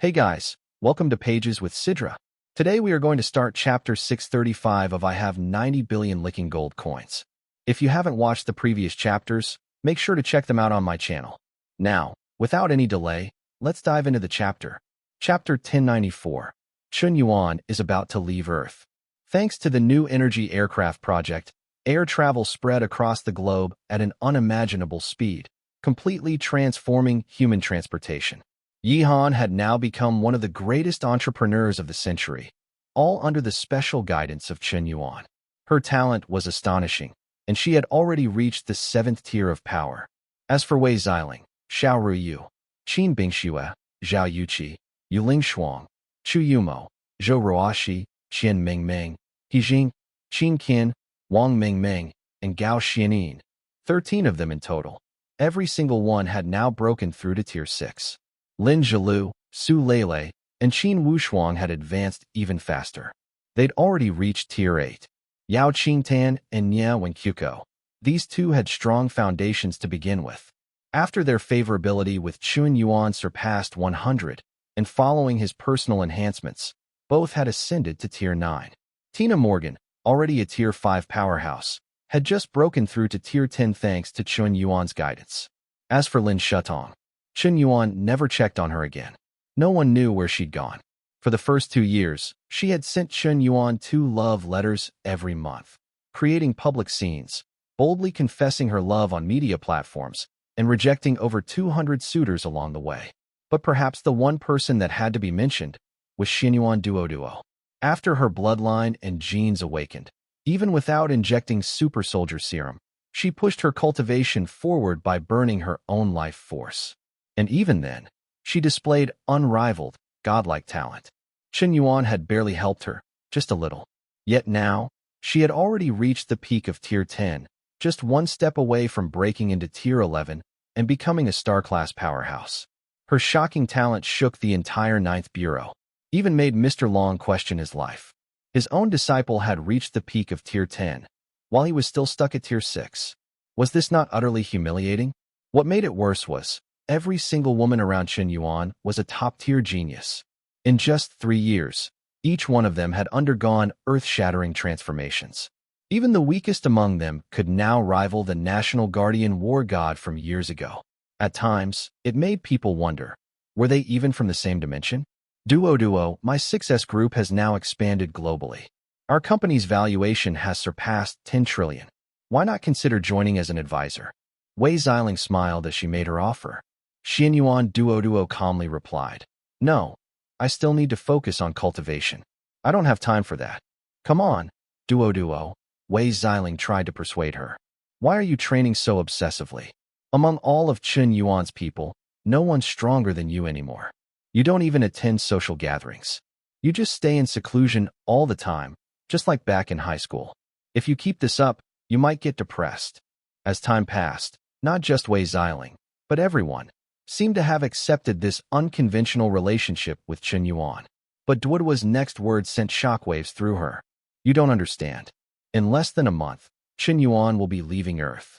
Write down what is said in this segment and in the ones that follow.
Hey guys, welcome to Pages with Sidra. Today we are going to start chapter 635 of I Have 90 Billion Licking Gold Coins. If you haven't watched the previous chapters, make sure to check them out on my channel. Now, without any delay, let's dive into the chapter. Chapter 1094. Chun Yuan is about to leave Earth. Thanks to the new energy aircraft project, air travel spread across the globe at an unimaginable speed, completely transforming human transportation. Yihan had now become one of the greatest entrepreneurs of the century, all under the special guidance of Chun Yuan. Her talent was astonishing, and she had already reached the 7th tier of power. As for Wei Xiling, Xiao Ruyu, Qin Bingxue, Zhao Yuqi, Yuling Shuang, Chu Yumo, Zhou Ruoxi, Qian Mingming, He Jing, Qin Qian, Wang Mingming, and Gao Xianin, 13 of them in total. Every single one had now broken through to Tier 6. Lin Zhilu, Su Lele, and Qin Wushuang had advanced even faster. They'd already reached Tier 8. Yao Qingtan and Nie Wenkyuko. These two had strong foundations to begin with. After their favorability with Chun Yuan surpassed 100, and following his personal enhancements, both had ascended to Tier 9. Tina Morgan, already a Tier 5 powerhouse, had just broken through to Tier 10 thanks to Chun Yuan's guidance. As for Lin Shutong, Chun Yuan never checked on her again. No one knew where she'd gone. For the first 2 years, she had sent Chun Yuan 2 love letters every month, creating public scenes, boldly confessing her love on media platforms, and rejecting over 200 suitors along the way. But perhaps the one person that had to be mentioned was Xinyuan Duo. After her bloodline and genes awakened, even without injecting super soldier serum, she pushed her cultivation forward by burning her own life force. And even then, she displayed unrivaled, godlike talent. Chun Yuan had barely helped her, just a little. Yet now, she had already reached the peak of Tier 10, just one step away from breaking into Tier 11 and becoming a star-class powerhouse. Her shocking talent shook the entire 9th Bureau, even made Mr. Long question his life. His own disciple had reached the peak of Tier 10, while he was still stuck at Tier 6. Was this not utterly humiliating? What made it worse was, every single woman around Chun Yuan was a top-tier genius. In just 3 years, each one of them had undergone earth-shattering transformations. Even the weakest among them could now rival the national guardian war god from years ago. At times, it made people wonder, were they even from the same dimension? Duo, my 6S group has now expanded globally. Our company's valuation has surpassed 10 trillion. Why not consider joining as an advisor? Wei Xiling smiled as she made her offer. Xinyuan Duo calmly replied, No, I still need to focus on cultivation. I don't have time for that. Come on, Duo, Wei Xiling tried to persuade her. Why are you training so obsessively? Among all of Chun Yuan's people, no one's stronger than you anymore. You don't even attend social gatherings. You just stay in seclusion all the time, just like back in high school. If you keep this up, you might get depressed. As time passed, not just Wei Xiling, but everyone, seemed to have accepted this unconventional relationship with Chun Yuan. But Duoduo's next words sent shockwaves through her. You don't understand. In less than a month, Chun Yuan will be leaving Earth.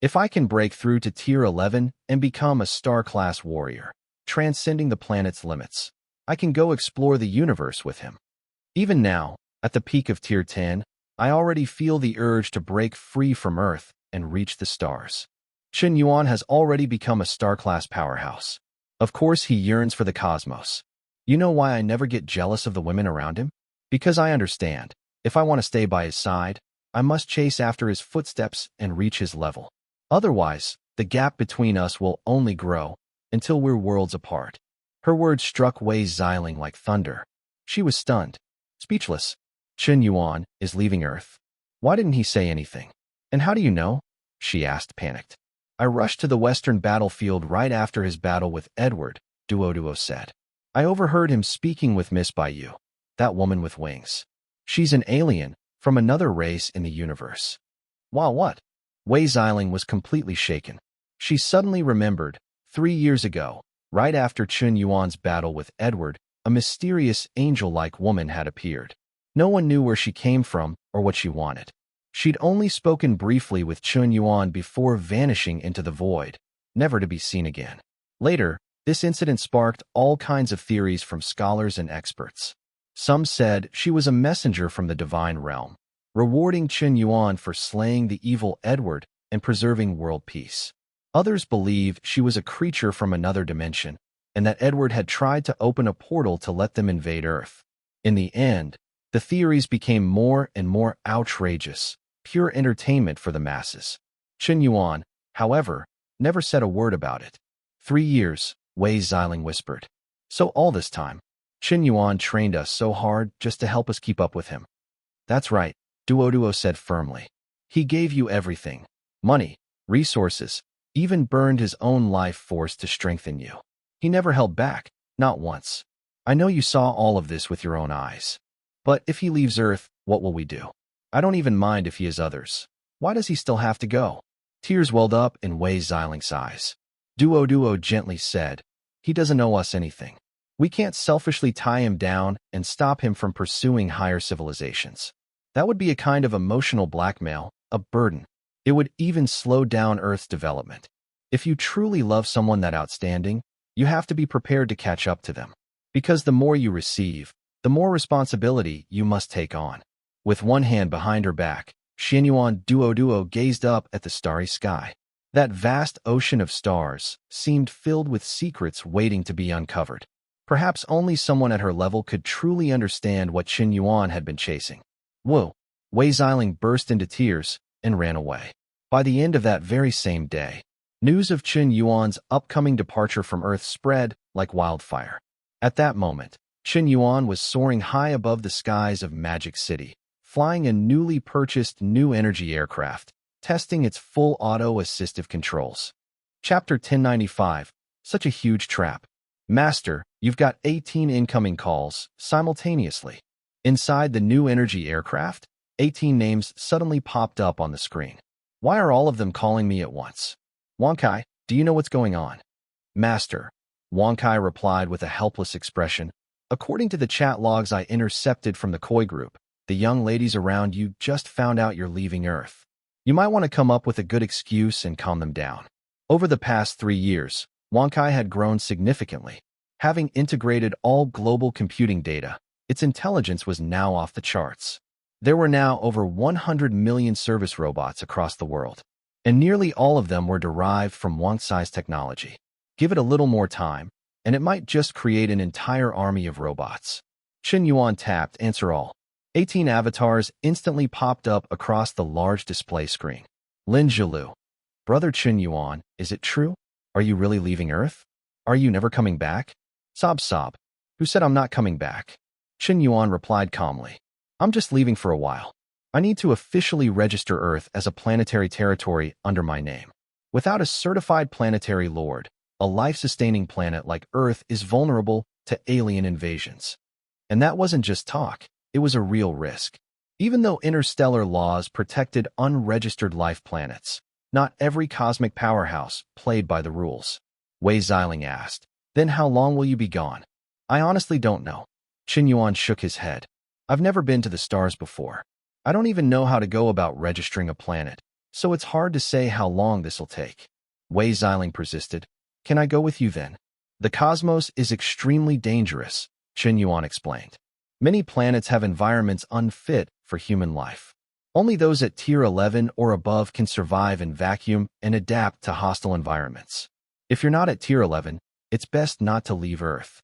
If I can break through to Tier 11 and become a star-class warrior, transcending the planet's limits, I can go explore the universe with him. Even now, at the peak of Tier 10, I already feel the urge to break free from Earth and reach the stars. Chun Yuan has already become a star-class powerhouse. Of course he yearns for the cosmos. You know why I never get jealous of the women around him? Because I understand, if I want to stay by his side, I must chase after his footsteps and reach his level. Otherwise, the gap between us will only grow, until we're worlds apart. Her words struck Wei Xiling like thunder. She was stunned, speechless. Chun Yuan is leaving Earth. Why didn't he say anything? And how do you know? She asked, panicked. I rushed to the western battlefield right after his battle with Edward, Duo said. I overheard him speaking with Miss Baiyu, that woman with wings. She's an alien, from another race in the universe. Wow, what? Wei Xiling was completely shaken. She suddenly remembered, 3 years ago, right after Chun Yuan's battle with Edward, a mysterious angel-like woman had appeared. No one knew where she came from or what she wanted. She'd only spoken briefly with Chun Yuan before vanishing into the void, never to be seen again. Later, This incident sparked all kinds of theories from scholars and experts. Some said she was a messenger from the divine realm, rewarding Qin Yuan for slaying the evil Edward and preserving world peace. Others believed she was a creature from another dimension, and that Edward had tried to open a portal to let them invade Earth. In the end, the theories became more and more outrageous, pure entertainment for the masses. Qin Yuan, however, never said a word about it. 3 years, Wei Xiling whispered. So all this time, Qin Yuan trained us so hard just to help us keep up with him. That's right, Duo said firmly. He gave you everything. Money, resources, even burned his own life force to strengthen you. He never held back, not once. I know you saw all of this with your own eyes. But if he leaves Earth, what will we do? I don't even mind if he is others. Why does he still have to go? Tears welled up in Wei Xiling's eyes. Duo gently said, he doesn't owe us anything. We can't selfishly tie him down and stop him from pursuing higher civilizations. That would be a kind of emotional blackmail, a burden. It would even slow down Earth's development. If you truly love someone that outstanding, you have to be prepared to catch up to them. Because the more you receive, the more responsibility you must take on. With one hand behind her back, Xianyuan Duo gazed up at the starry sky. That vast ocean of stars seemed filled with secrets waiting to be uncovered. Perhaps only someone at her level could truly understand what Qin Yuan had been chasing. Whoa! Wei Xiling burst into tears and ran away. By the end of that very same day, news of Qin Yuan's upcoming departure from Earth spread like wildfire. At that moment, Qin Yuan was soaring high above the skies of Magic City, flying a newly purchased new energy aircraft, testing its full auto-assistive controls. Chapter 1095, Such a Huge Trap. Master, you've got 18 incoming calls simultaneously. Inside the new energy aircraft, 18 names suddenly popped up on the screen. Why are all of them calling me at once? Wangkai, do you know what's going on? Master, Wangkai replied with a helpless expression. According to the chat logs I intercepted from the Koi group, the young ladies around you just found out you're leaving Earth. You might want to come up with a good excuse and calm them down. Over the past 3 years, Wangkai had grown significantly. Having integrated all global computing data, its intelligence was now off the charts. There were now over 100 million service robots across the world, and nearly all of them were derived from Wangkai's technology. Give it a little more time, and it might just create an entire army of robots. Qin Yuan tapped Answer All. 18 avatars instantly popped up across the large display screen. Lin Zhilu. Brother Qin Yuan, is it true? Are you really leaving Earth? Are you never coming back? Sob. Who said I'm not coming back? Qin Yuan replied calmly. I'm just leaving for a while. I need to officially register Earth as a planetary territory under my name. Without a certified planetary lord, a life-sustaining planet like Earth is vulnerable to alien invasions. And that wasn't just talk, it was a real risk. Even though interstellar laws protected unregistered life planets, not every cosmic powerhouse played by the rules. Wei Xiling asked, Then how long will you be gone? I honestly don't know. Qin Yuan shook his head. I've never been to the stars before. I don't even know how to go about registering a planet, so it's hard to say how long this'll take. Wei Xiling persisted. Can I go with you then? The cosmos is extremely dangerous, Qin Yuan explained. Many planets have environments unfit for human life. Only those at tier 11 or above can survive in vacuum and adapt to hostile environments. If you're not at tier 11, it's best not to leave Earth.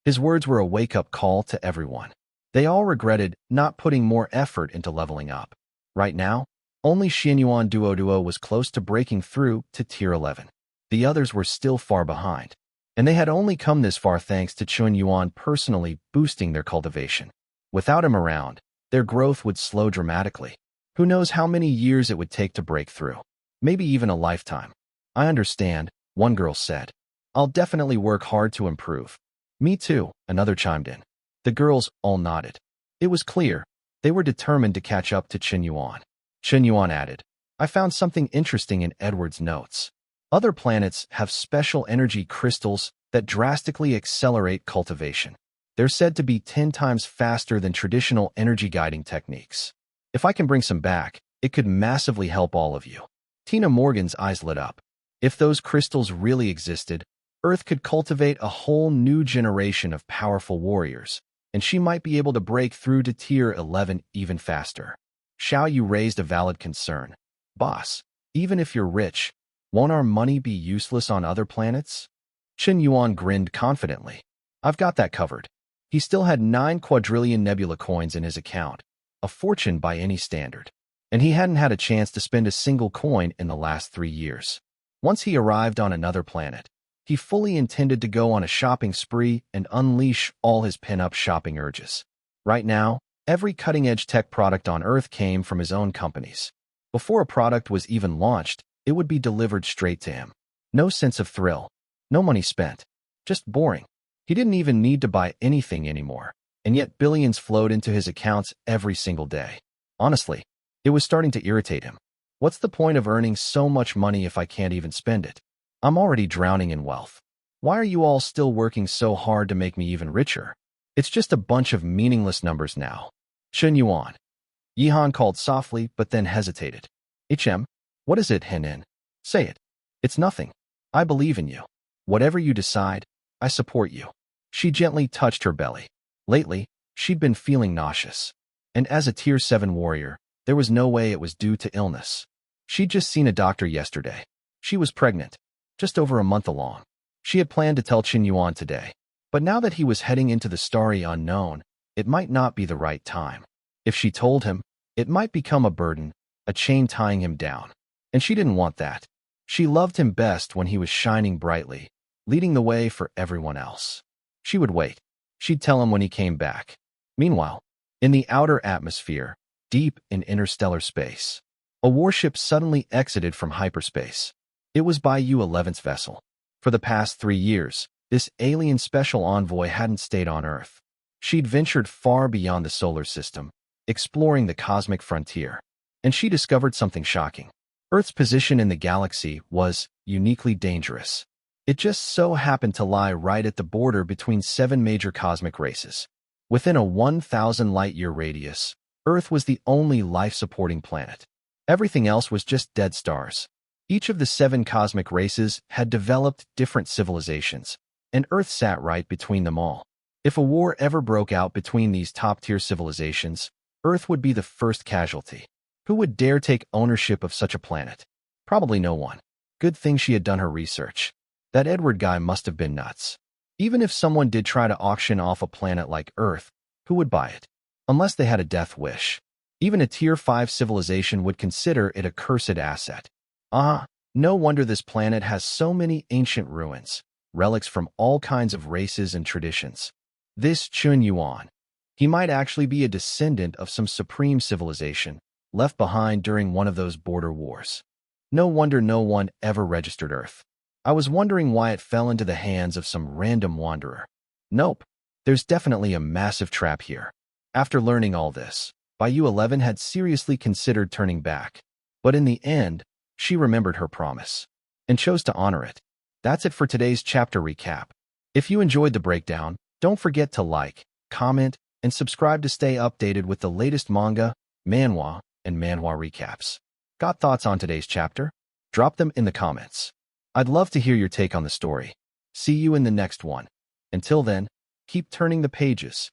His words were a wake-up call to everyone. They all regretted not putting more effort into leveling up. Right now, only Xianyuan Duo was close to breaking through to tier 11. The others were still far behind, and they had only come this far thanks to Qin Yuan personally boosting their cultivation. Without him around, their growth would slow dramatically. Who knows how many years it would take to break through? Maybe even a lifetime. I understand, one girl said. I'll definitely work hard to improve. Me too, another chimed in. The girls all nodded. It was clear. They were determined to catch up to Qin Yuan. Qin Yuan added, I found something interesting in Edward's notes. Other planets have special energy crystals that drastically accelerate cultivation. They're said to be 10 times faster than traditional energy guiding techniques. If I can bring some back, it could massively help all of you. Tina Morgan's eyes lit up. If those crystals really existed, Earth could cultivate a whole new generation of powerful warriors, and she might be able to break through to Tier 11 even faster. Xiao Yu raised a valid concern. Boss, even if you're rich, won't our money be useless on other planets? Chen Yuan grinned confidently. I've got that covered. He still had 9 quadrillion nebula coins in his account, a fortune by any standard. And he hadn't had a chance to spend a single coin in the last 3 years. Once he arrived on another planet, he fully intended to go on a shopping spree and unleash all his pin-up shopping urges. Right now, every cutting-edge tech product on Earth came from his own companies. Before a product was even launched, it would be delivered straight to him. No sense of thrill, no money spent, just boring. He didn't even need to buy anything anymore, and yet billions flowed into his accounts every single day. Honestly, it was starting to irritate him. What's the point of earning so much money if I can't even spend it? I'm already drowning in wealth. Why are you all still working so hard to make me even richer? It's just a bunch of meaningless numbers now. Chen Yuan. Yihan called softly, but then hesitated. HM, what is it, Henin? Say it. It's nothing. I believe in you. Whatever you decide, I support you. She gently touched her belly. Lately, she'd been feeling nauseous. And as a Tier 7 warrior, there was no way it was due to illness. She'd just seen a doctor yesterday. She was pregnant, just over a month along. She had planned to tell Chen Yuan today. But now that he was heading into the starry unknown, it might not be the right time. If she told him, it might become a burden, a chain tying him down. And she didn't want that. She loved him best when he was shining brightly, leading the way for everyone else. She would wait. She'd tell him when he came back. Meanwhile, in the outer atmosphere, deep in interstellar space, a warship suddenly exited from hyperspace. It was by U-11's vessel. For the past 3 years, this alien special envoy hadn't stayed on Earth. She'd ventured far beyond the solar system, exploring the cosmic frontier. And she discovered something shocking. Earth's position in the galaxy was uniquely dangerous. It just so happened to lie right at the border between 7 major cosmic races. Within a 1,000 light-year radius, Earth was the only life-supporting planet. Everything else was just dead stars. Each of the 7 cosmic races had developed different civilizations, and Earth sat right between them all. If a war ever broke out between these top-tier civilizations, Earth would be the first casualty. Who would dare take ownership of such a planet? Probably no one. Good thing she had done her research. That Edward guy must have been nuts. Even if someone did try to auction off a planet like Earth, who would buy it? Unless they had a death wish. Even a Tier 5 civilization would consider it a cursed asset. No wonder this planet has so many ancient ruins, relics from all kinds of races and traditions. This Chen Yuan, he might actually be a descendant of some supreme civilization, left behind during one of those border wars. No wonder no one ever registered Earth. I was wondering why it fell into the hands of some random wanderer. Nope, there's definitely a massive trap here. After learning all this, U-11 had seriously considered turning back. But in the end, she remembered her promise and chose to honor it. That's it for today's chapter recap. If you enjoyed the breakdown, don't forget to like, comment, and subscribe to stay updated with the latest manga, manhwa, and manhwa recaps. Got thoughts on today's chapter? Drop them in the comments. I'd love to hear your take on the story. See you in the next one. Until then, keep turning the pages.